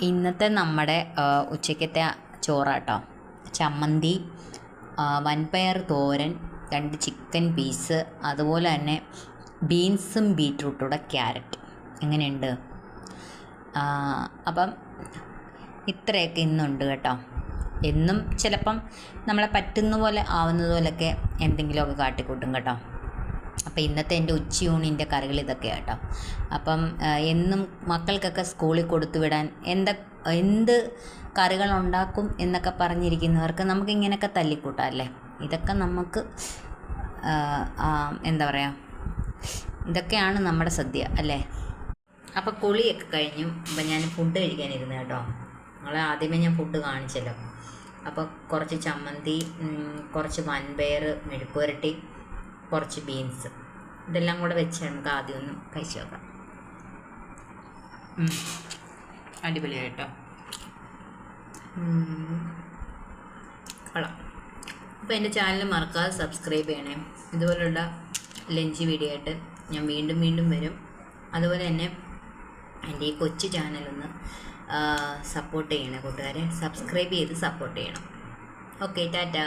ഇന്നത്തെ നമ്മുടെ ഉച്ചയ്ക്കത്തെ ചോറാട്ടോ. ചമ്മന്തി, വൻപയർ തോരൻ, 2 ചിക്കൻ പീസ്, അതുപോലെ തന്നെ ബീൻസും ബീറ്റ്റൂട്ടൂടെ ക്യാരറ്റ്. എങ്ങനെയുണ്ട്? അപ്പം ഇത്രയൊക്കെ ഇന്നുണ്ട് കേട്ടോ. എന്നും ചിലപ്പം നമ്മളെ പറ്റുന്ന പോലെ ആവുന്നത് പോലെയൊക്കെ എന്തെങ്കിലുമൊക്കെ കാട്ടിക്കൂട്ടും കേട്ടോ. അപ്പോൾ ഇന്നത്തെ എൻ്റെ ഉച്ചയൂണിൻ്റെ കറികൾ ഇതൊക്കെയാണ് കേട്ടോ. അപ്പം എന്നും മക്കൾക്കൊക്കെ സ്കൂളിൽ കൊടുത്തു വിടാൻ എന്ത് കറികളുണ്ടാക്കും എന്നൊക്കെ പറഞ്ഞിരിക്കുന്നവർക്ക് നമുക്കിങ്ങനെയൊക്കെ തല്ലിക്കൂട്ടാം അല്ലേ. ഇതൊക്കെ നമുക്ക് എന്താ പറയുക, ഇതൊക്കെയാണ് നമ്മുടെ സദ്യ അല്ലേ. അപ്പോൾ കുളിയൊക്കെ കഴിഞ്ഞു. അപ്പം ഞാൻ ഫുഡ് കഴിക്കാനിരുന്നു കേട്ടോ. നിങ്ങളെ ആദ്യമേ ഞാൻ ഫുഡ് കാണിച്ചല്ലോ. അപ്പോൾ കുറച്ച് ചമ്മന്തി, കുറച്ച് വൻപയർ മെഴുക്കുവരട്ടി, കുറച്ച് ബീൻസ്, ഇതെല്ലാം കൂടെ വെച്ച് നമുക്ക് ആദ്യം ഒന്ന് കഴിച്ച് നോക്കാം. അടിപൊളിയായിട്ടോ. കൊള്ളാം. അപ്പോൾ എൻ്റെ ചാനൽ മറക്കാതെ സബ്സ്ക്രൈബ് ചെയ്യണേ. ഇതുപോലുള്ള ലഞ്ച് വീഡിയോ ആയിട്ട് ഞാൻ വീണ്ടും വീണ്ടും വരും. അതുപോലെ തന്നെ എൻ്റെ ഈ കൊച്ചു ചാനലൊന്ന് സപ്പോർട്ട് ചെയ്യണേ കൂട്ടുകാരെ. സബ്സ്ക്രൈബ് ചെയ്ത് സപ്പോർട്ട് ചെയ്യണം. ഓക്കെ, ടാറ്റാ.